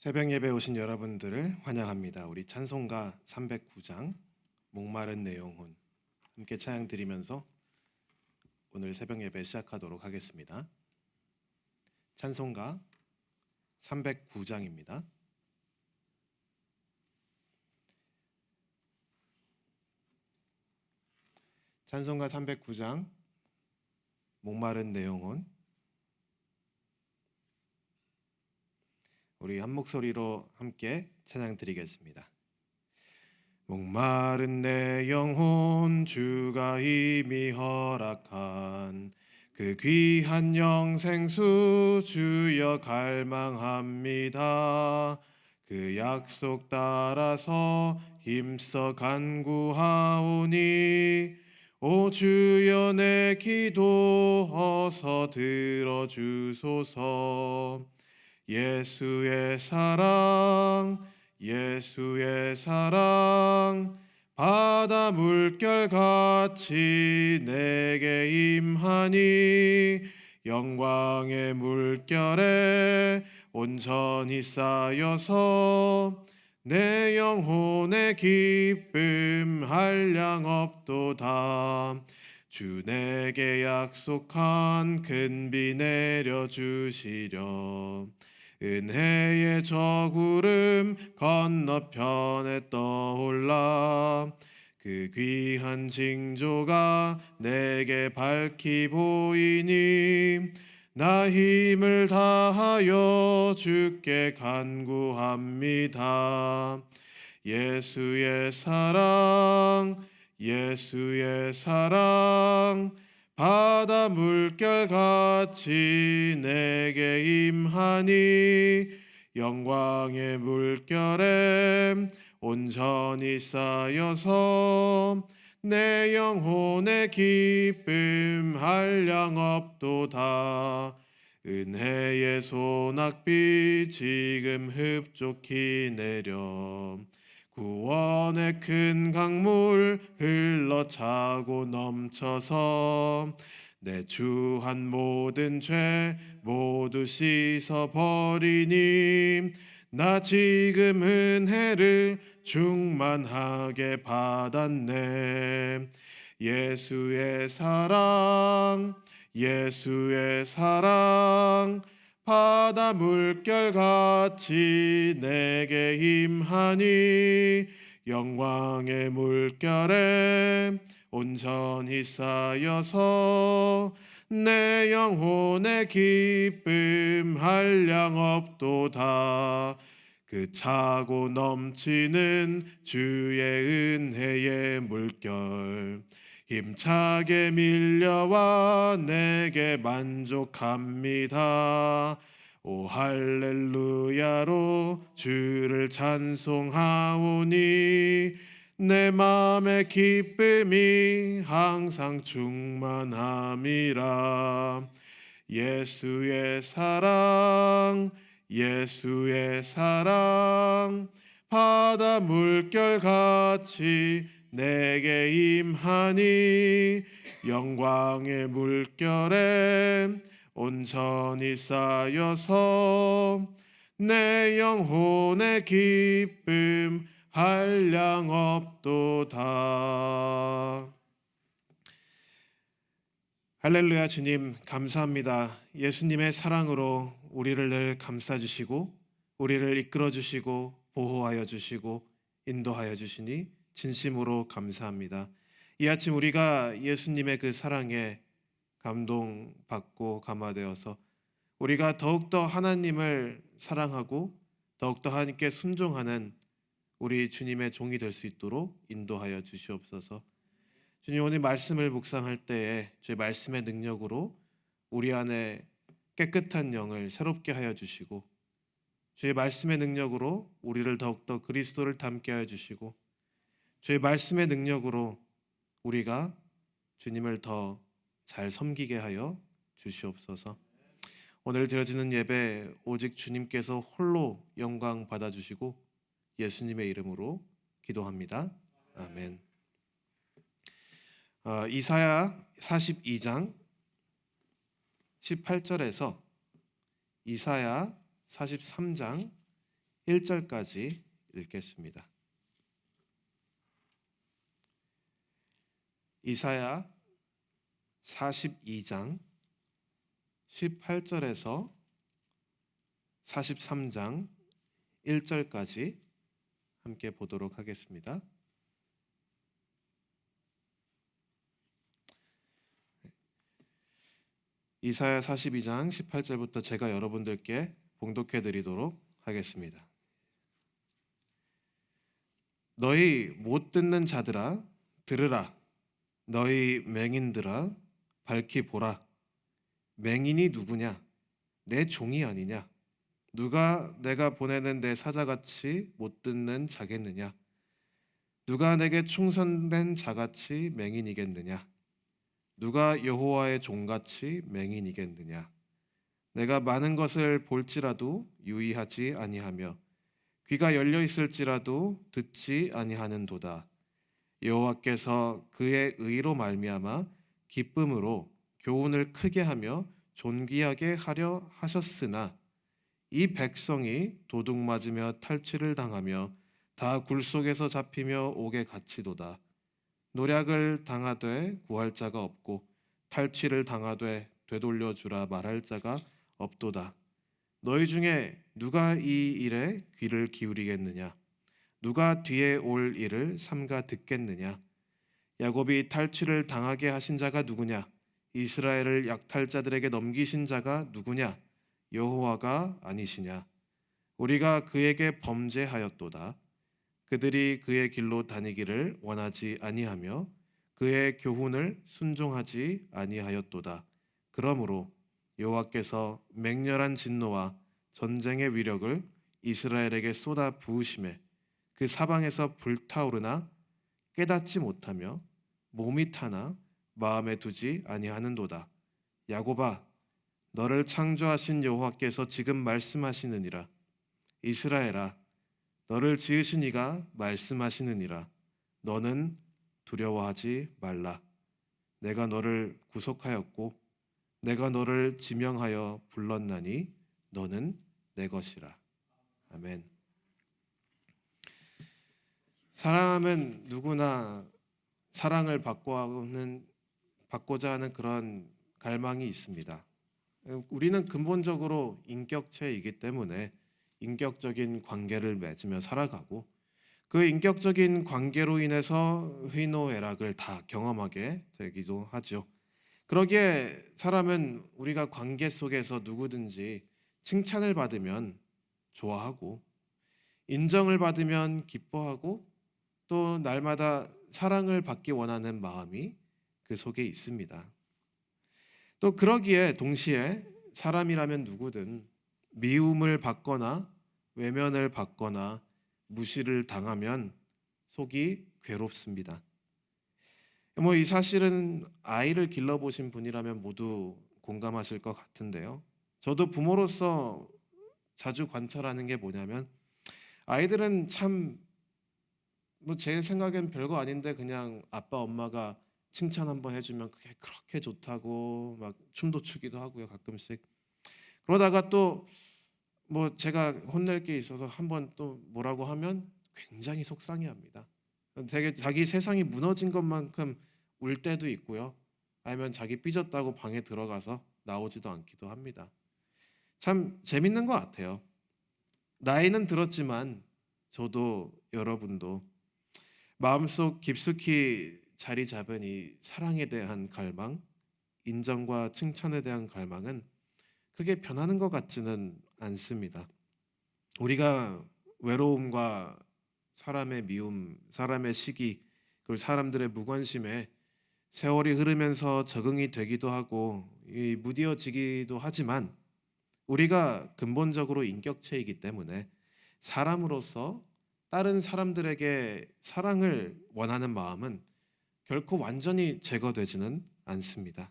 새벽 예배 오신 여러분들을 환영합니다. 우리 찬송가 309장 목마른 내 영혼 함께 찬양 드리면서 오늘 새벽 예배 시작하도록 하겠습니다. 찬송가 309장입니다. 찬송가 309장 목마른 내 영혼, 우리 한 목소리로 함께 찬양 드리겠습니다. 목마른 내 영혼, 주가 이미 허락한 그 귀한 영생수 주여 갈망합니다. 그 약속 따라서 힘써 간구하오니 오 주여 내 기도 어서 들어주소서. 예수의 사랑, 예수의 사랑, 바다 물결같이 내게 임하니 영광의 물결에 온전히 쌓여서 내 영혼의 기쁨 한량 없도다. 주 내게 약속한 큰 비 내려주시려. 은혜의 저구름 건너편에 떠올라 그 귀한 징조가 내게 밝히 보이니 나 힘을 다하여 주께 간구합니다. 예수의 사랑, 예수의 사랑, 바다 물결같이 내게 임하니 영광의 물결에 온전히 쌓여서 내 영혼의 기쁨 한량 없도다. 은혜의 소낙비 지금 흡족히 내려 구원의 큰 강물 흘러차고 넘쳐서 내 주한 모든 죄 모두 씻어버리니 나 지금 은혜를 충만하게 받았네. 예수의 사랑, 예수의 사랑, 바다 물결같이 내게 임하니 영광의 물결에 온전히 쌓여서 내 영혼의 기쁨 한량 없도다. 그 차고 넘치는 주의 은혜의 물결 힘차게 밀려와 내게 만족합니다. 오 할렐루야로 주를 찬송하오니 내 맘의 기쁨이 항상 충만함이라. 예수의 사랑, 예수의 사랑, 바다 물결같이 내게 임하니 영광의 물결에 온전히 쌓여서 내 영혼의 기쁨 한량 없도다. 할렐루야. 주님 감사합니다. 예수님의 사랑으로 우리를 늘 감싸주시고 우리를 이끌어주시고 보호하여 주시고 인도하여 주시니 진심으로 감사합니다. 이 아침 우리가 예수님의 그 사랑에 감동받고 감화되어서 우리가 더욱더 하나님을 사랑하고 더욱더 하나님께 순종하는 우리 주님의 종이 될 수 있도록 인도하여 주시옵소서. 주님, 오늘 말씀을 묵상할 때에 주의 말씀의 능력으로 우리 안에 깨끗한 영을 새롭게 하여 주시고 주의 말씀의 능력으로 우리를 더욱더 그리스도를 닮게 하여 주시고 주의 말씀의 능력으로 우리가 주님을 더 잘 섬기게 하여 주시옵소서. 오늘 드려지는 예배 오직 주님께서 홀로 영광 받아주시고 예수님의 이름으로 기도합니다. 아멘. 이사야 42장 18절에서 이사야 43장 1절까지 읽겠습니다. 이사야 42장 18절에서 43장 1절까지 함께 보도록 하겠습니다. 이사야 42장 18절부터 제가 여러분들께 봉독해 드리도록 하겠습니다. 너희 못 듣는 자들아 들으라. 너희 맹인들아 밝히 보라. 맹인이 누구냐? 내 종이 아니냐? 누가 내가 보내는 내 사자같이 못 듣는 자겠느냐? 누가 내게 충성된 자같이 맹인이겠느냐? 누가 여호와의 종같이 맹인이겠느냐? 내가 많은 것을 볼지라도 유의하지 아니하며 귀가 열려 있을지라도 듣지 아니하는도다. 여호와께서 그의 의로 말미암아 기쁨으로 교훈을 크게 하며 존귀하게 하려 하셨으나 이 백성이 도둑 맞으며 탈취를 당하며 다 굴 속에서 잡히며 옥에 갇히도다. 노략을 당하되 구할 자가 없고 탈취를 당하되 되돌려 주라 말할 자가 없도다. 너희 중에 누가 이 일에 귀를 기울이겠느냐? 누가 뒤에 올 일을 삼가 듣겠느냐? 야곱이 탈취를 당하게 하신 자가 누구냐? 이스라엘을 약탈자들에게 넘기신 자가 누구냐? 여호와가 아니시냐? 우리가 그에게 범죄하였도다. 그들이 그의 길로 다니기를 원하지 아니하며 그의 교훈을 순종하지 아니하였도다. 그러므로 여호와께서 맹렬한 진노와 전쟁의 위력을 이스라엘에게 쏟아 부으심에 그 사방에서 불타오르나 깨닫지 못하며 몸이 타나 마음에 두지 아니하는도다. 야곱아, 너를 창조하신 여호와께서 지금 말씀하시느니라. 이스라엘아, 너를 지으신 이가 말씀하시느니라. 너는 두려워하지 말라. 내가 너를 구속하였고 내가 너를 지명하여 불렀나니 너는 내 것이라. 아멘. 사람은 누구나 사랑을 받고자 하는 그런 갈망이 있습니다. 우리는 근본적으로 인격체이기 때문에 인격적인 관계를 맺으며 살아가고 그 인격적인 관계로 인해서 희노애락을 다 경험하게 되기도 하죠. 그러기에 사람은 우리가 관계 속에서 누구든지 칭찬을 받으면 좋아하고 인정을 받으면 기뻐하고 또 날마다 사랑을 받기 원하는 마음이 그 속에 있습니다. 또 그러기에 동시에 사람이라면 누구든 미움을 받거나 외면을 받거나 무시를 당하면 속이 괴롭습니다. 이 사실은 아이를 길러보신 분이라면 모두 공감하실 것 같은데요. 저도 부모로서 자주 관찰하는 게 뭐냐면 아이들은 참 제 생각엔 별거 아닌데 그냥 아빠 엄마가 칭찬 한번 해주면 그게 그렇게 좋다고 막 춤도 추기도 하고요, 가끔씩. 그러다가 또 제가 혼낼 게 있어서 한번 또 뭐라고 하면 굉장히 속상해합니다. 되게 자기 세상이 무너진 것만큼 울 때도 있고요. 아니면 자기 삐졌다고 방에 들어가서 나오지도 않기도 합니다. 참 재밌는 것 같아요. 나이는 들었지만 저도 여러분도 마음속 깊숙이 자리 잡은 이 사랑에 대한 갈망, 인정과 칭찬에 대한 갈망은 크게 변하는 것 같지는 않습니다. 우리가 외로움과 사람의 미움, 사람의 시기, 그리고 사람들의 무관심에 세월이 흐르면서 적응이 되기도 하고 무뎌지기도 하지만 우리가 근본적으로 인격체이기 때문에 사람으로서 다른 사람들에게 사랑을 원하는 마음은 결코 완전히 제거되지는 않습니다.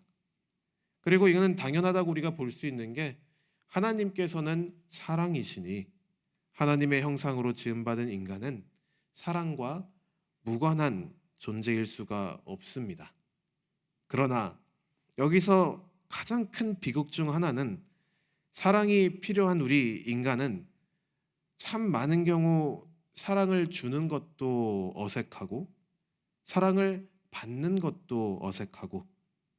그리고 이거는 당연하다고 우리가 볼 수 있는 게 하나님께서는 사랑이시니 하나님의 형상으로 지음받은 인간은 사랑과 무관한 존재일 수가 없습니다. 그러나 여기서 가장 큰 비극 중 하나는 사랑이 필요한 우리 인간은 참 많은 경우 사랑을 주는 것도 어색하고 사랑을 받는 것도 어색하고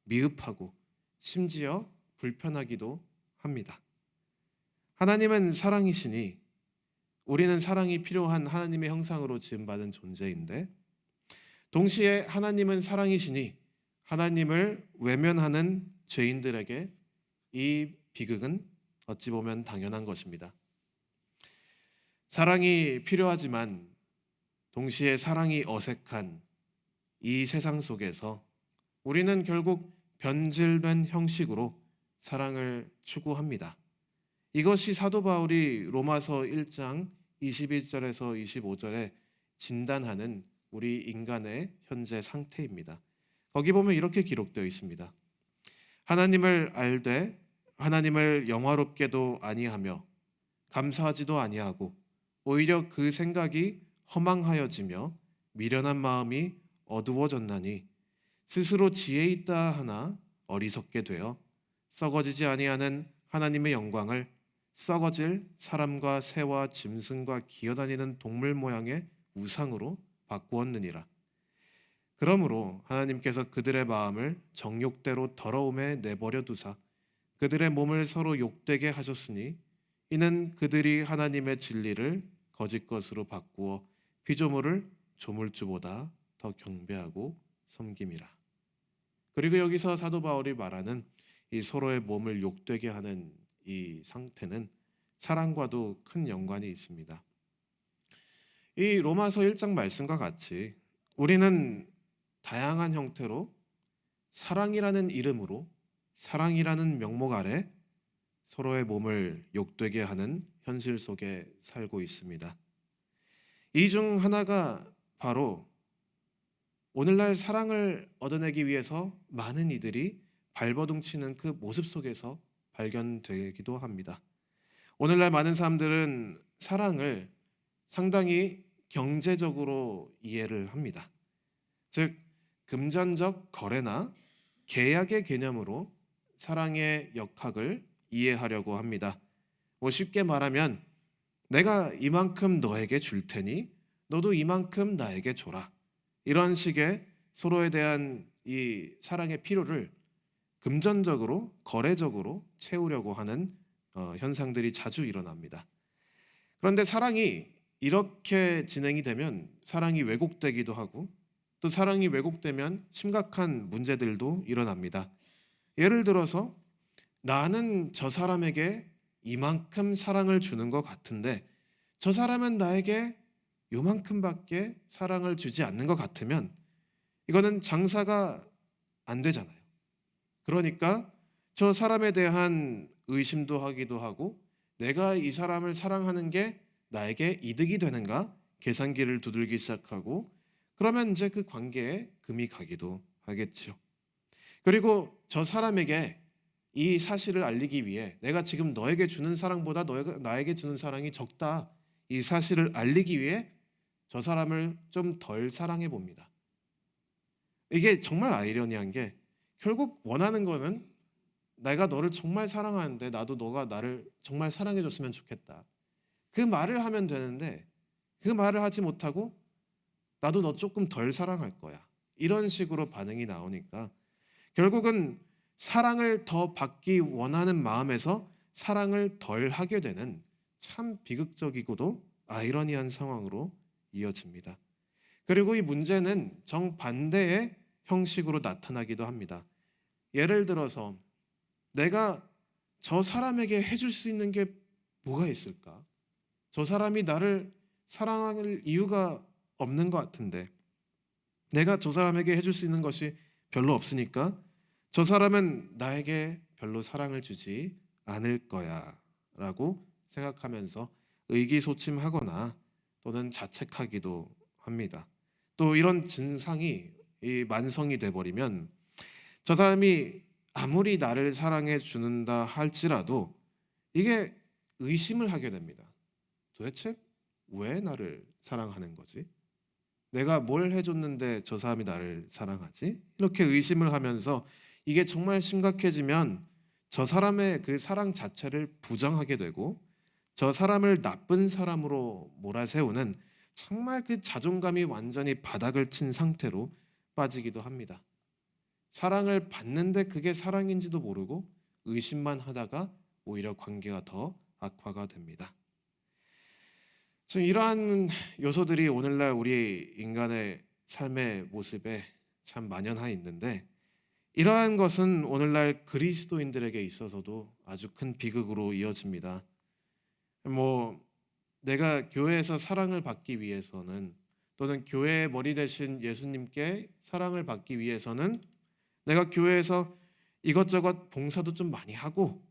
미흡하고 심지어 불편하기도 합니다. 하나님은 사랑이시니 우리는 사랑이 필요한 하나님의 형상으로 지음받은 존재인데, 동시에 하나님은 사랑이시니 하나님을 외면하는 죄인들에게 이 비극은 어찌 보면 당연한 것입니다. 사랑이 필요하지만 동시에 사랑이 어색한 이 세상 속에서 우리는 결국 변질된 형식으로 사랑을 추구합니다. 이것이 사도 바울이 로마서 1장 21절에서 25절에 진단하는 우리 인간의 현재 상태입니다. 거기 보면 이렇게 기록되어 있습니다. 하나님을 알되 하나님을 영화롭게도 아니하며 감사하지도 아니하고 오히려 그 생각이 허망하여지며 미련한 마음이 어두워졌나니 스스로 지혜 있다 하나 어리석게 되어 썩어지지 아니하는 하나님의 영광을 썩어질 사람과 새와 짐승과 기어다니는 동물 모양의 우상으로 바꾸었느니라. 그러므로 하나님께서 그들의 마음을 정욕대로 더러움에 내버려 두사 그들의 몸을 서로 욕되게 하셨으니 이는 그들이 하나님의 진리를 거짓 것으로 바꾸어 피조물을 조물주보다 더 경배하고 섬김이라. 그리고 여기서 사도 바울이 말하는 이 서로의 몸을 욕되게 하는 이 상태는 사랑과도 큰 연관이 있습니다. 이 로마서 1장 말씀과 같이 우리는 다양한 형태로 사랑이라는 이름으로 사랑이라는 명목 아래 서로의 몸을 욕되게 하는 현실 속에 살고 있습니다. 이 중 하나가 바로 오늘날 사랑을 얻어내기 위해서 많은 이들이 발버둥치는 그 모습 속에서 발견되기도 합니다. 오늘날 많은 사람들은 사랑을 상당히 경제적으로 이해를 합니다. 즉 금전적 거래나 계약의 개념으로 사랑의 역학을 이해하려고 합니다. 쉽게 말하면 내가 이만큼 너에게 줄 테니 너도 이만큼 나에게 줘라. 이런 식의 서로에 대한 이 사랑의 필요를 금전적으로 거래적으로 채우려고 하는 현상들이 자주 일어납니다. 그런데 사랑이 이렇게 진행이 되면 사랑이 왜곡되기도 하고 또 사랑이 왜곡되면 심각한 문제들도 일어납니다. 예를 들어서 나는 저 사람에게 이만큼 사랑을 주는 것 같은데 저 사람은 나에게 요만큼밖에 사랑을 주지 않는 것 같으면 이거는 장사가 안 되잖아요. 그러니까 저 사람에 대한 의심도 하기도 하고 내가 이 사람을 사랑하는 게 나에게 이득이 되는가 계산기를 두들기 시작하고 그러면 이제 그 관계에 금이 가기도 하겠죠. 그리고 저 사람에게 이 사실을 알리기 위해 내가 지금 너에게 주는 사랑보다 너가 나에게 주는 사랑이 적다. 이 사실을 알리기 위해 저 사람을 좀 덜 사랑해 봅니다. 이게 정말 아이러니한 게 결국 원하는 거는 내가 너를 정말 사랑하는데 나도 너가 나를 정말 사랑해 줬으면 좋겠다. 그 말을 하면 되는데 그 말을 하지 못하고 나도 너 조금 덜 사랑할 거야. 이런 식으로 반응이 나오니까 결국은 사랑을 더 받기 원하는 마음에서 사랑을 덜 하게 되는 참 비극적이고도 아이러니한 상황으로 이어집니다. 그리고 이 문제는 정반대의 형식으로 나타나기도 합니다. 예를 들어서 내가 저 사람에게 해줄 수 있는 게 뭐가 있을까? 저 사람이 나를 사랑할 이유가 없는 것 같은데 내가 저 사람에게 해줄 수 있는 것이 별로 없으니까 저 사람은 나에게 별로 사랑을 주지 않을 거야 라고 생각하면서 의기소침하거나 또는 자책하기도 합니다. 또 이런 증상이 이 만성이 돼버리면 저 사람이 아무리 나를 사랑해 주는다 할지라도 이게 의심을 하게 됩니다. 도대체 왜 나를 사랑하는 거지? 내가 뭘 해줬는데 저 사람이 나를 사랑하지? 이렇게 의심을 하면서 이게 정말 심각해지면 저 사람의 그 사랑 자체를 부정하게 되고 저 사람을 나쁜 사람으로 몰아세우는 정말 그 자존감이 완전히 바닥을 친 상태로 빠지기도 합니다. 사랑을 받는데 그게 사랑인지도 모르고 의심만 하다가 오히려 관계가 더 악화가 됩니다. 지금 이러한 요소들이 오늘날 우리 인간의 삶의 모습에 참 만연해 있는데, 이러한 것은 오늘날 그리스도인들에게 있어서도 아주 큰 비극으로 이어집니다. 내가 교회에서 사랑을 받기 위해서는, 또는 교회의 머리 대신 예수님께 사랑을 받기 위해서는 내가 교회에서 이것저것 봉사도 좀 많이 하고,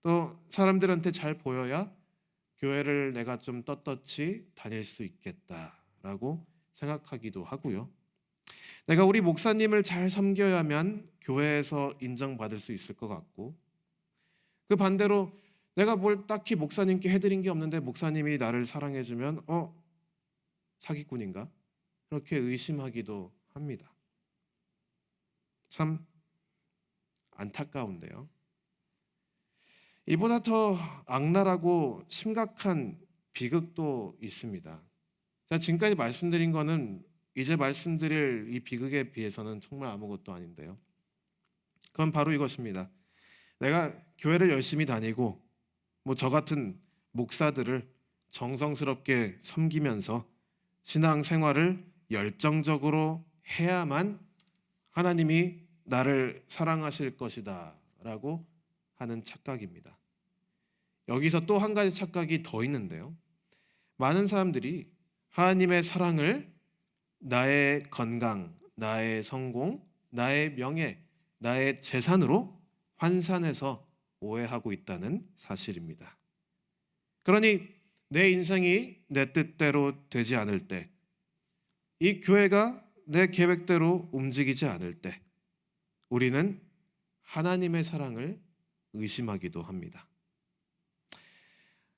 또 사람들한테 잘 보여야 교회를 내가 좀 떳떳이 다닐 수 있겠다라고 생각하기도 하고요. 내가 우리 목사님을 잘 섬겨야만 교회에서 인정받을 수 있을 것 같고, 그 반대로 내가 뭘 딱히 목사님께 해드린 게 없는데 목사님이 나를 사랑해주면 사기꾼인가? 그렇게 의심하기도 합니다. 참 안타까운데요. 이보다 더 악랄하고 심각한 비극도 있습니다. 제가 지금까지 말씀드린 거는 이제 말씀드릴 이 비극에 비해서는 정말 아무것도 아닌데요. 그건 바로 이것입니다. 내가 교회를 열심히 다니고 저 같은 목사들을 정성스럽게 섬기면서 신앙생활을 열정적으로 해야만 하나님이 나를 사랑하실 것이다 라고 하는 착각입니다. 여기서 또 한 가지 착각이 더 있는데요. 많은 사람들이 하나님의 사랑을 나의 건강, 나의 성공, 나의 명예, 나의 재산으로 환산해서 오해하고 있다는 사실입니다. 그러니 내 인생이 내 뜻대로 되지 않을 때, 이 교회가 내 계획대로 움직이지 않을 때, 우리는 하나님의 사랑을 의심하기도 합니다.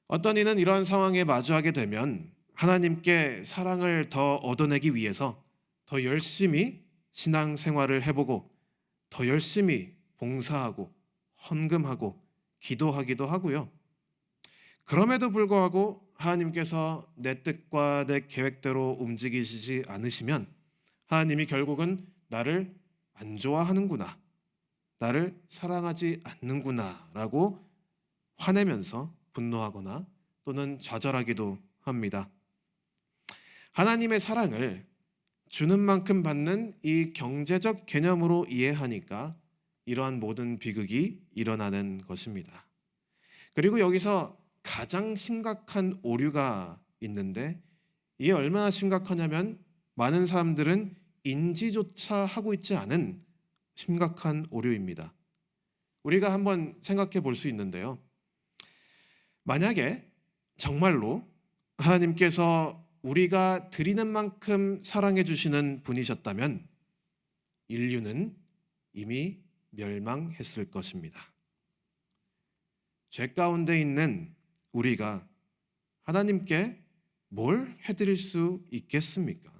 어떤 이는 이러한 상황에 마주하게 되면 하나님께 사랑을 더 얻어내기 위해서 더 열심히 신앙생활을 해보고 더 열심히 봉사하고 헌금하고 기도하기도 하고요. 그럼에도 불구하고 하나님께서 내 뜻과 내 계획대로 움직이시지 않으시면 하나님이 결국은 나를 안 좋아하는구나, 나를 사랑하지 않는구나 라고 화내면서 분노하거나 또는 좌절하기도 합니다. 하나님의 사랑을 주는 만큼 받는 이 경제적 개념으로 이해하니까 이러한 모든 비극이 일어나는 것입니다. 그리고 여기서 가장 심각한 오류가 있는데, 이게 얼마나 심각하냐면 많은 사람들은 인지조차 하고 있지 않은 심각한 오류입니다. 우리가 한번 생각해 볼 수 있는데요. 만약에 정말로 하나님께서 우리가 드리는 만큼 사랑해 주시는 분이셨다면 인류는 이미 멸망했을 것입니다. 죄 가운데 있는 우리가 하나님께 뭘 해드릴 수 있겠습니까?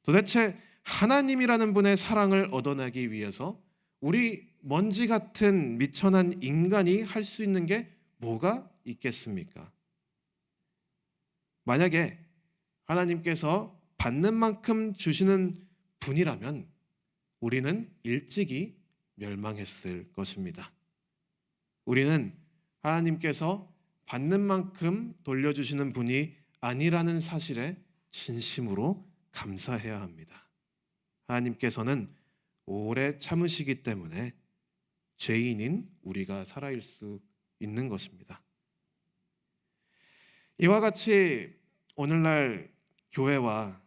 도대체 하나님이라는 분의 사랑을 얻어내기 위해서 우리 먼지 같은 미천한 인간이 할 수 있는 게 뭐가 있겠습니까? 만약에 하나님께서 받는 만큼 주시는 분이라면 우리는 일찍이 멸망했을 것입니다. 우리는 하나님께서 받는 만큼 돌려주시는 분이 아니라는 사실에 진심으로 감사해야 합니다. 하나님께서는 오래 참으시기 때문에 죄인인 우리가 살아있을 수 있는 것입니다. 이와 같이 오늘날 교회와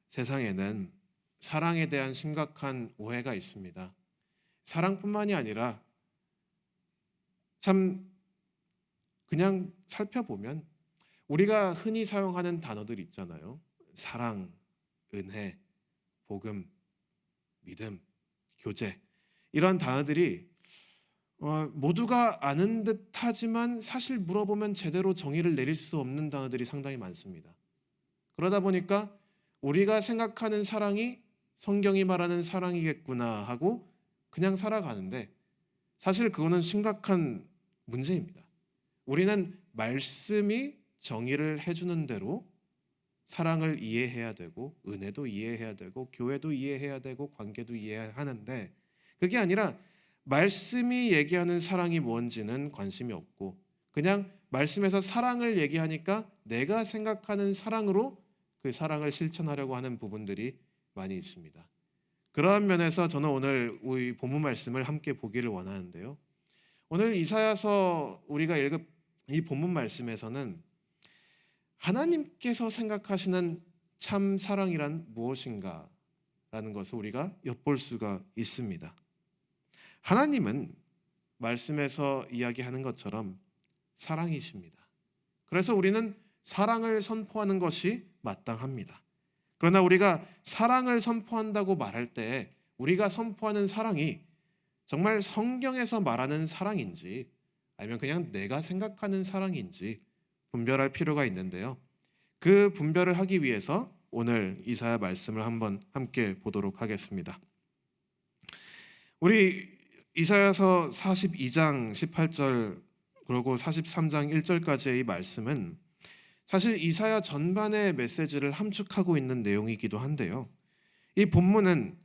세상에는 사랑에 대한 심각한 오해가 있습니다. 사랑뿐만이 아니라 참 그냥 살펴보면 우리가 흔히 사용하는 단어들 있잖아요. 사랑, 은혜, 복음, 믿음, 교제, 이런 단어들이 모두가 아는 듯하지만 사실 물어보면 제대로 정의를 내릴 수 없는 단어들이 상당히 많습니다. 그러다 보니까 우리가 생각하는 사랑이 성경이 말하는 사랑이겠구나 하고 그냥 살아가는데, 사실 그거는 심각한 문제입니다. 우리는 말씀이 정의를 해주는 대로 사랑을 이해해야 되고 은혜도 이해해야 되고 교회도 이해해야 되고 관계도 이해하는데, 그게 아니라 말씀이 얘기하는 사랑이 뭔지는 관심이 없고 그냥 말씀에서 사랑을 얘기하니까 내가 생각하는 사랑으로 그 사랑을 실천하려고 하는 부분들이 많이 있습니다. 그러한 면에서 저는 오늘 우리 본문 말씀을 함께 보기를 원하는데요. 오늘 이사야서 우리가 읽은 이 본문 말씀에서는 하나님께서 생각하시는 참 사랑이란 무엇인가 라는 것을 우리가 엿볼 수가 있습니다. 하나님은 말씀에서 이야기하는 것처럼 사랑이십니다. 그래서 우리는 사랑을 선포하는 것이 마땅합니다. 그러나 우리가 사랑을 선포한다고 말할 때 우리가 선포하는 사랑이 정말 성경에서 말하는 사랑인지 아니면 그냥 내가 생각하는 사랑인지 분별할 필요가 있는데요. 그 분별을 하기 위해서 오늘 이사야 말씀을 한번 함께 보도록 하겠습니다. 우리 이사야서 42장 18절 그리고 43장 1절까지의 이 말씀은 사실 이사야 전반의 메시지를 함축하고 있는 내용이기도 한데요. 이 본문은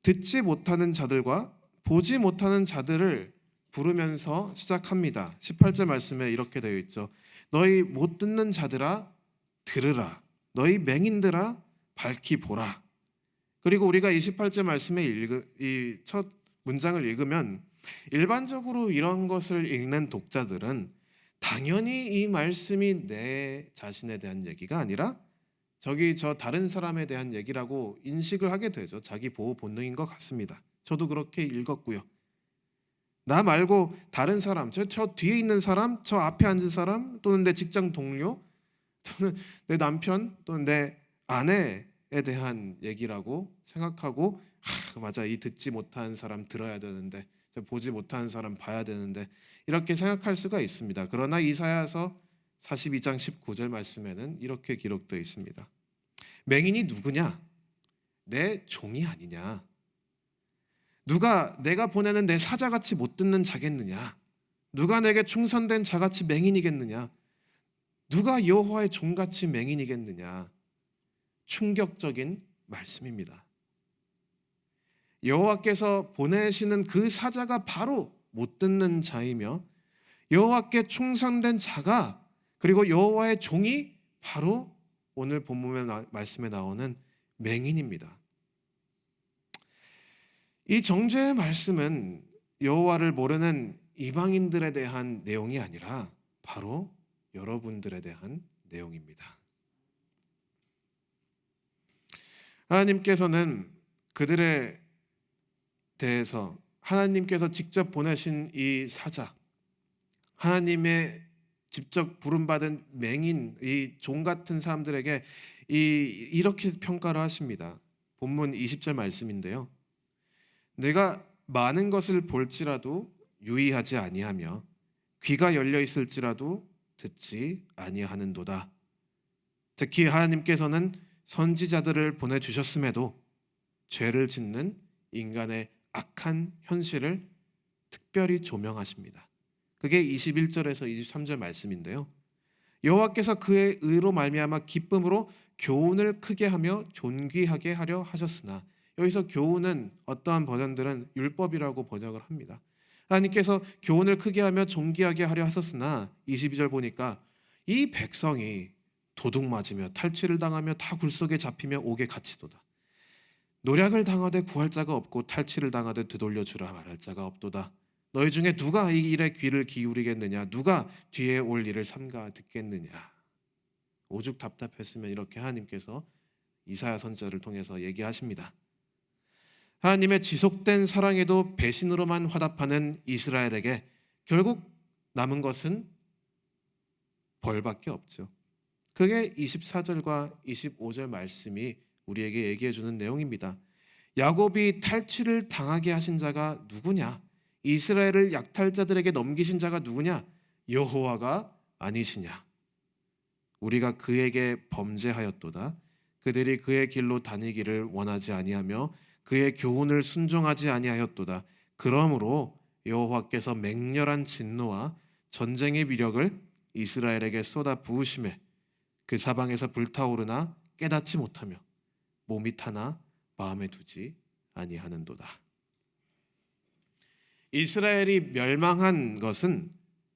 듣지 못하는 자들과 보지 못하는 자들을 부르면서 시작합니다. 18절 말씀에 이렇게 되어 있죠. 너희 못 듣는 자들아 들으라. 너희 맹인들아 밝히 보라. 그리고 우리가 28절 말씀에 이 첫 문장을 읽으면 일반적으로 이런 것을 읽는 독자들은 당연히 이 말씀이 내 자신에 대한 얘기가 아니라 저 다른 사람에 대한 얘기라고 인식을 하게 되죠. 자기 보호 본능인 것 같습니다. 저도 그렇게 읽었고요. 나 말고 다른 사람, 저 뒤에 있는 사람, 저 앞에 앉은 사람, 또는 내 직장 동료, 또는 내 남편, 또는 내 아내에 대한 얘기라고 생각하고 맞아, 이 듣지 못한 사람 들어야 되는데, 보지 못한 사람 봐야 되는데 이렇게 생각할 수가 있습니다. 그러나 이사야서 42장 19절 말씀에는 이렇게 기록되어 있습니다. 맹인이 누구냐? 내 종이 아니냐? 누가 내가 보내는 내 사자같이 못 듣는 자겠느냐? 누가 내게 충성된 자같이 맹인이겠느냐? 누가 여호와의 종같이 맹인이겠느냐? 충격적인 말씀입니다. 여호와께서 보내시는 그 사자가 바로 못 듣는 자이며 여호와께 충성된 자가 그리고 여호와의 종이 바로 오늘 본문의 말씀에 나오는 맹인입니다. 이 정죄의 말씀은 여호와를 모르는 이방인들에 대한 내용이 아니라 바로 여러분들에 대한 내용입니다. 하나님께서는 그들의 대해서 하나님께서 직접 보내신 이 사자, 하나님의 직접 부름받은 맹인, 이 종 같은 사람들에게 이렇게 평가를 하십니다. 본문 20절 말씀인데요. 내가 많은 것을 볼지라도 유의하지 아니하며 귀가 열려 있을지라도 듣지 아니하는도다. 특히 하나님께서는 선지자들을 보내주셨음에도 죄를 짓는 인간의 악한 현실을 특별히 조명하십니다. 그게 21절에서 23절 말씀인데요. 여호와께서 그의 의로 말미암아 기쁨으로 교훈을 크게 하며 존귀하게 하려 하셨으나, 여기서 교훈은 어떠한 버전들은 율법이라고 번역을 합니다. 하나님께서 교훈을 크게 하며 존귀하게 하려 하셨으나 22절 보니까 이 백성이 도둑 맞으며 탈취를 당하며 다 굴속에 잡히며 옥에 갇히도다. 노략을 당하되 구할 자가 없고 탈취를 당하되 되돌려 주라 말할 자가 없도다. 너희 중에 누가 이 일에 귀를 기울이겠느냐? 누가 뒤에 올 일을 삼가 듣겠느냐? 오죽 답답했으면 이렇게 하나님께서 이사야 선지자를 통해서 얘기하십니다. 하나님의 지속된 사랑에도 배신으로만 화답하는 이스라엘에게 결국 남은 것은 벌밖에 없죠. 그게 24절과 25절 말씀이 우리에게 얘기해 주는 내용입니다. 야곱이 탈취를 당하게 하신 자가 누구냐? 이스라엘을 약탈자들에게 넘기신 자가 누구냐? 여호와가 아니시냐? 우리가 그에게 범죄하였도다. 그들이 그의 길로 다니기를 원하지 아니하며 그의 교훈을 순종하지 아니하였도다. 그러므로 여호와께서 맹렬한 진노와 전쟁의 위력을 이스라엘에게 쏟아 부으심에 그 사방에서 불타오르나 깨닫지 못하며 몸이 타나 마음에 두지 아니하는도다. 이스라엘이 멸망한 것은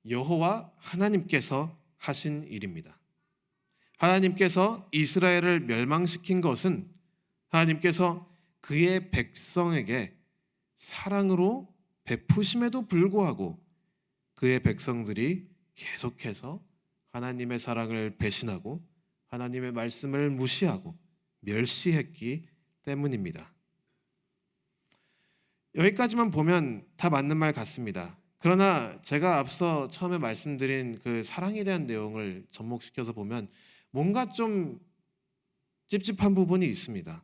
여호와 하나님께서 하신 일입니다. 하나님께서 이스라엘을 멸망시킨 것은 하나님께서 그의 백성에게 사랑으로 베푸심에도 불구하고 그의 백성들이 계속해서 하나님의 사랑을 배신하고 하나님의 말씀을 무시하고 멸시했기 때문입니다. 여기까지만 보면 다 맞는 말 같습니다. 그러나 제가 앞서 처음에 말씀드린 그 사랑에 대한 내용을 접목시켜서 보면 뭔가 좀 찝찝한 부분이 있습니다.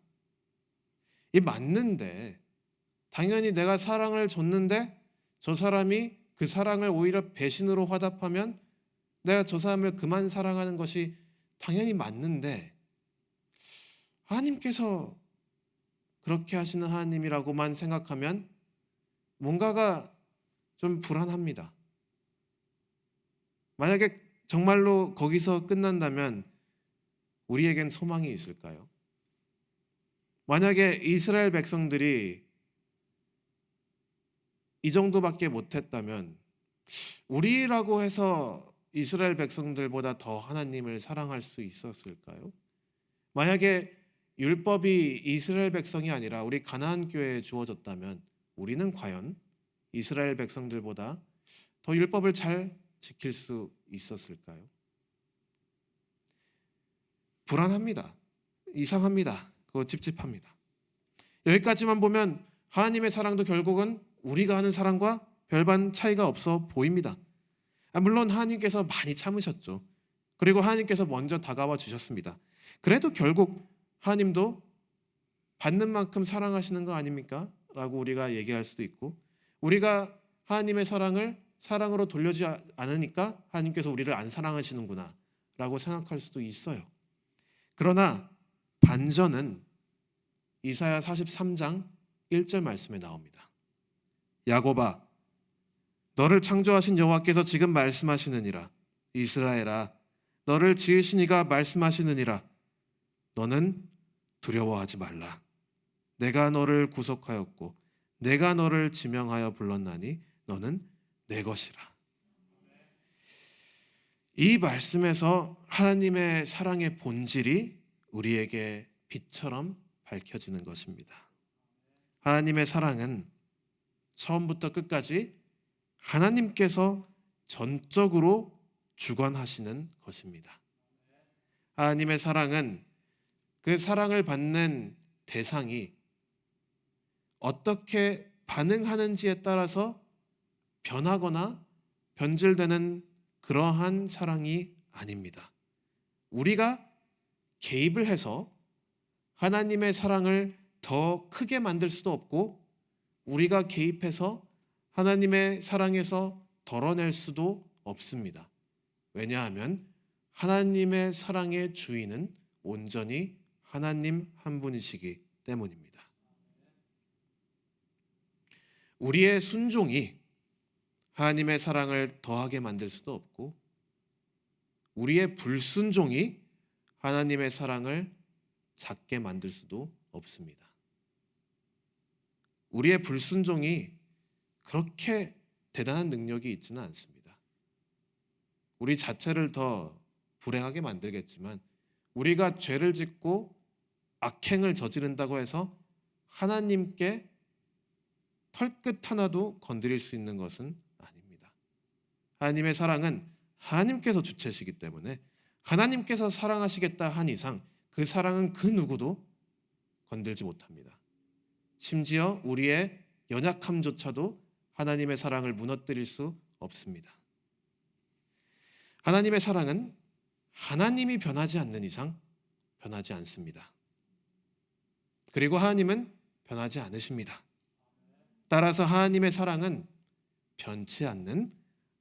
이 맞는데 당연히 내가 사랑을 줬는데 저 사람이 그 사랑을 오히려 배신으로 화답하면 내가 저 사람을 그만 사랑하는 것이 당연히 맞는데 하나님께서 그렇게 하시는 하나님이라고만 생각하면 뭔가가 좀 불안합니다. 만약에 정말로 거기서 끝난다면 우리에겐 소망이 있을까요? 만약에 이스라엘 백성들이 이 정도밖에 못했다면 우리라고 해서 이스라엘 백성들보다 더 하나님을 사랑할 수 있었을까요? 만약에 율법이 이스라엘 백성이 아니라 우리 가나안 교회에 주어졌다면 우리는 과연 이스라엘 백성들보다 더 율법을 잘 지킬 수 있었을까요? 불안합니다. 이상합니다. 그거 찝찝합니다. 여기까지만 보면 하나님의 사랑도 결국은 우리가 하는 사랑과 별반 차이가 없어 보입니다. 물론 하나님께서 많이 참으셨죠. 그리고 하나님께서 먼저 다가와 주셨습니다. 그래도 결국 하나님도 받는 만큼 사랑하시는 거 아닙니까? 라고 우리가 얘기할 수도 있고 우리가 하나님의 사랑을 사랑으로 돌려주지 않으니까 하나님께서 우리를 안 사랑하시는구나 라고 생각할 수도 있어요. 그러나 반전은 이사야 43장 1절 말씀에 나옵니다. 야곱아 너를 창조하신 여호와께서 지금 말씀하시느니라. 이스라엘아 너를 지으신 이가 말씀하시느니라. 너는 두려워하지 말라. 내가 너를 구속하였고 내가 너를 지명하여 불렀나니 너는 내 것이라. 이 말씀에서 하나님의 사랑의 본질이 우리에게 빛처럼 밝혀지는 것입니다. 하나님의 사랑은 처음부터 끝까지 하나님께서 전적으로 주관하시는 것입니다. 하나님의 사랑은 그 사랑을 받는 대상이 어떻게 반응하는지에 따라서 변하거나 변질되는 그러한 사랑이 아닙니다. 우리가 개입을 해서 하나님의 사랑을 더 크게 만들 수도 없고 우리가 개입해서 하나님의 사랑에서 덜어낼 수도 없습니다. 왜냐하면 하나님의 사랑의 주인은 온전히 하나님 한 분이시기 때문입니다. 우리의 순종이 하나님의 사랑을 더하게 만들 수도 없고 우리의 불순종이 하나님의 사랑을 작게 만들 수도 없습니다. 우리의 불순종이 그렇게 대단한 능력이 있지는 않습니다. 우리 자체를 더 불행하게 만들겠지만 우리가 죄를 짓고 악행을 저지른다고 해서 하나님께 털끝 하나도 건드릴 수 있는 것은 아닙니다. 하나님의 사랑은 하나님께서 주체시기 때문에 하나님께서 사랑하시겠다 한 이상 그 사랑은 그 누구도 건들지 못합니다. 심지어 우리의 연약함조차도 하나님의 사랑을 무너뜨릴 수 없습니다. 하나님의 사랑은 하나님이 변하지 않는 이상 변하지 않습니다. 그리고 하나님은 변하지 않으십니다. 따라서 하나님의 사랑은 변치 않는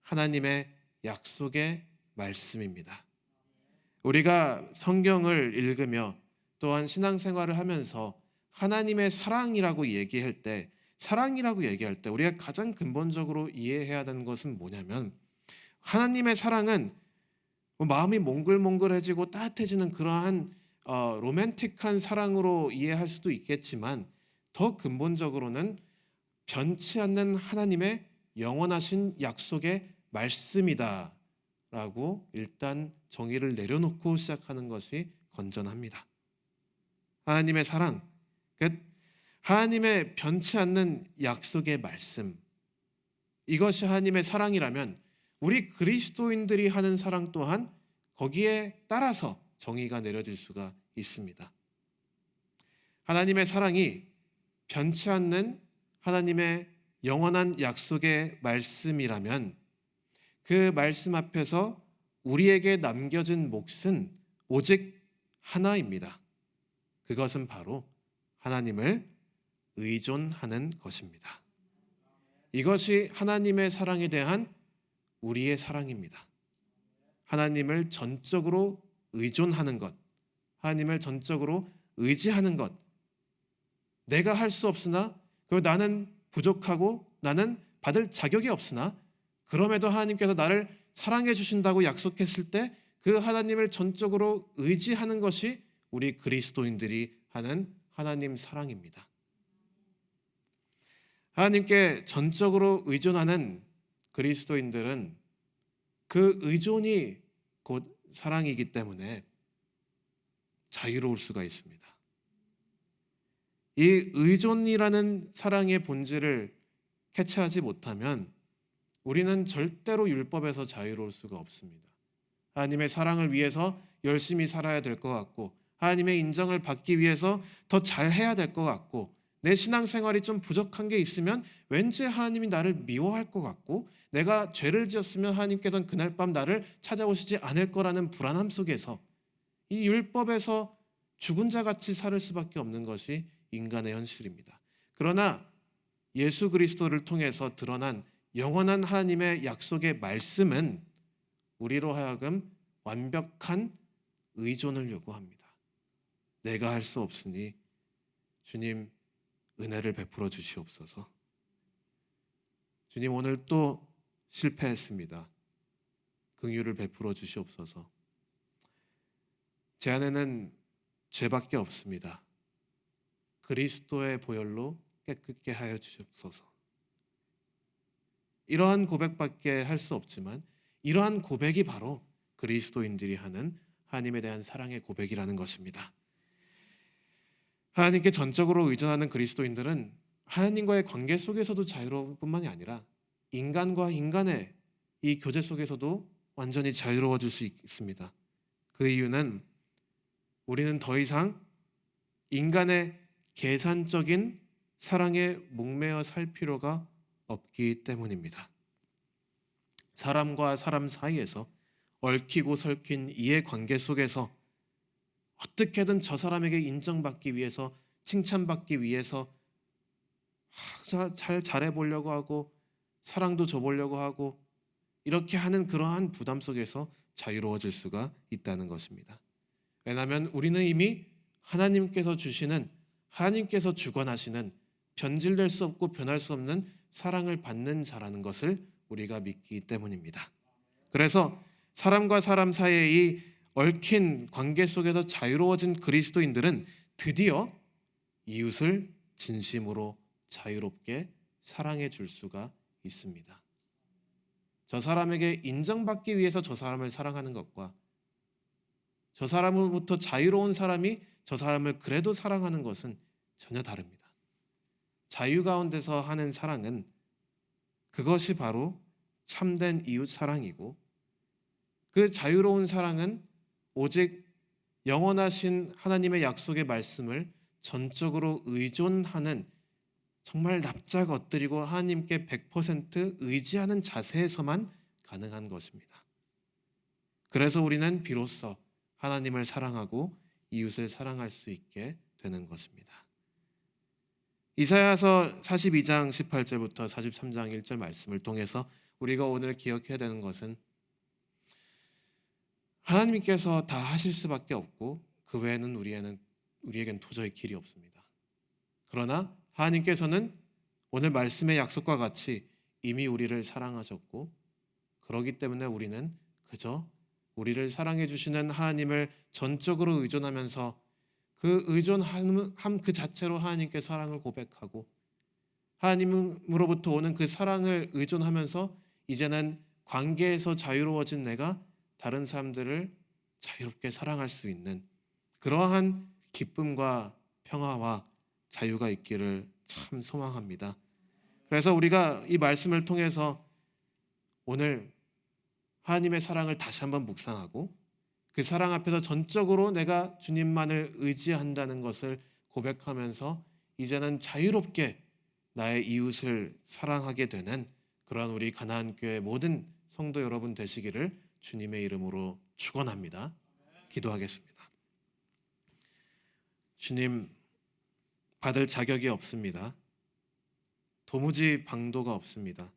하나님의 약속의 말씀입니다. 우리가 성경을 읽으며 또한 신앙생활을 하면서 하나님의 사랑이라고 얘기할 때 우리가 가장 근본적으로 이해해야 하는 것은 뭐냐면 하나님의 사랑은 마음이 몽글몽글해지고 따뜻해지는 그러한 로맨틱한 사랑으로 이해할 수도 있겠지만 더 근본적으로는 변치 않는 하나님의 영원하신 약속의 말씀이다라고 일단 정의를 내려놓고 시작하는 것이 건전합니다. 하나님의 사랑, 하나님의 변치 않는 약속의 말씀, 이것이 하나님의 사랑이라면 우리 그리스도인들이 하는 사랑 또한 거기에 따라서 정의가 내려질 수가 있습니다. 하나님의 사랑이 변치 않는 하나님의 영원한 약속의 말씀이라면 그 말씀 앞에서 우리에게 남겨진 몫은 오직 하나입니다. 그것은 바로 하나님을 의존하는 것입니다. 이것이 하나님의 사랑에 대한 우리의 사랑입니다. 하나님을 전적으로 의존하는 것, 하나님을 전적으로 의지하는 것. 내가 할 수 없으나, 그리고 나는 부족하고 나는 받을 자격이 없으나 그럼에도 하나님께서 나를 사랑해 주신다고 약속했을 때 그 하나님을 전적으로 의지하는 것이 우리 그리스도인들이 하는 하나님 사랑입니다. 하나님께 전적으로 의존하는 그리스도인들은 그 의존이 곧 사랑이기 때문에 자유로울 수가 있습니다. 이 의존이라는 사랑의 본질을 캐치하지 못하면 우리는 절대로 율법에서 자유로울 수가 없습니다. 하나님의 사랑을 위해서 열심히 살아야 될 것 같고, 하나님의 인정을 받기 위해서 더 잘해야 될 것 같고, 내 신앙생활이 좀 부족한 게 있으면 왠지 하나님이 나를 미워할 것 같고, 내가 죄를 지었으면 하나님께서는 그날 밤 나를 찾아오시지 않을 거라는 불안함 속에서 이 율법에서 죽은 자같이 살 수밖에 없는 것이 인간의 현실입니다. 그러나 예수 그리스도를 통해서 드러난 영원한 하나님의 약속의 말씀은 우리로 하여금 완벽한 의존을 요구합니다. 내가 할 수 없으니 주님 은혜를 베풀어 주시옵소서. 주님 오늘 또 실패했습니다. 긍휼을 베풀어 주시옵소서. 제 안에는 죄밖에 없습니다. 그리스도의 보혈로 깨끗게 하여 주시옵소서. 이러한 고백밖에 할 수 없지만 이러한 고백이 바로 그리스도인들이 하는 하나님에 대한 사랑의 고백이라는 것입니다. 하나님께 전적으로 의존하는 그리스도인들은 하나님과의 관계 속에서도 자유로울 뿐만이 아니라 인간과 인간의 이 교제 속에서도 완전히 자유로워질 수 있습니다. 그 이유는 우리는 더 이상 인간의 계산적인 사랑에 목매어 살 필요가 없기 때문입니다. 사람과 사람 사이에서 얽히고 설킨 이해관계 속에서 어떻게든 저 사람에게 인정받기 위해서, 칭찬받기 위해서 잘 잘해보려고 하고 사랑도 줘보려고 하고 이렇게 하는 그러한 부담 속에서 자유로워질 수가 있다는 것입니다. 왜냐하면 우리는 이미 하나님께서 주시는, 하나님께서 주관하시는 변질될 수 없고 변할 수 없는 사랑을 받는 자라는 것을 우리가 믿기 때문입니다. 그래서 사람과 사람 사이의 이 얽힌 관계 속에서 자유로워진 그리스도인들은 드디어 이웃을 진심으로 자유롭게 사랑해 줄 수가 있습니다. 저 사람에게 인정받기 위해서 저 사람을 사랑하는 것과 저 사람으로부터 자유로운 사람이 저 사람을 그래도 사랑하는 것은 전혀 다릅니다. 자유 가운데서 하는 사랑은 그것이 바로 참된 이웃 사랑이고, 그 자유로운 사랑은 오직 영원하신 하나님의 약속의 말씀을 전적으로 의존하는, 정말 납작 엎드리고 하나님께 100% 의지하는 자세에서만 가능한 것입니다. 그래서 우리는 비로소 하나님을 사랑하고 이웃을 사랑할 수 있게 되는 것입니다. 이사야서 42장 18절부터 43장 1절 말씀을 통해서 우리가 오늘 기억해야 되는 것은 하나님께서 다 하실 수밖에 없고 그 외에는 우리에겐 도저히 길이 없습니다. 그러나 하나님께서는 오늘 말씀의 약속과 같이 이미 우리를 사랑하셨고, 그러기 때문에 우리는 그저 우리를 사랑해 주시는 하나님을 전적으로 의존하면서 그 의존함 그 자체로 하나님께 사랑을 고백하고 하나님으로부터 오는 그 사랑을 의존하면서 이제는 관계에서 자유로워진 내가 다른 사람들을 자유롭게 사랑할 수 있는 그러한 기쁨과 평화와 자유가 있기를 참 소망합니다. 그래서 우리가 이 말씀을 통해서 오늘 하나님의 사랑을 다시 한번 묵상하고 그 사랑 앞에서 전적으로 내가 주님만을 의지한다는 것을 고백하면서 이제는 자유롭게 나의 이웃을 사랑하게 되는 그러한 우리 가나안 교회 모든 성도 여러분 되시기를 주님의 이름으로 축원합니다. 기도하겠습니다. 주님, 받을 자격이 없습니다. 도무지 방도가 없습니다.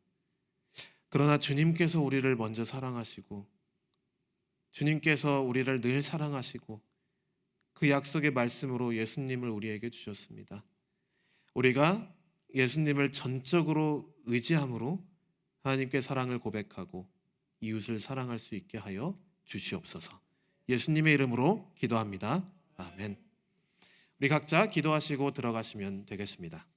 그러나 주님께서 우리를 먼저 사랑하시고 주님께서 우리를 늘 사랑하시고 그 약속의 말씀으로 예수님을 우리에게 주셨습니다. 우리가 예수님을 전적으로 의지함으로 하나님께 사랑을 고백하고 이웃을 사랑할 수 있게 하여 주시옵소서. 예수님의 이름으로 기도합니다. 아멘. 우리 각자 기도하시고 들어가시면 되겠습니다.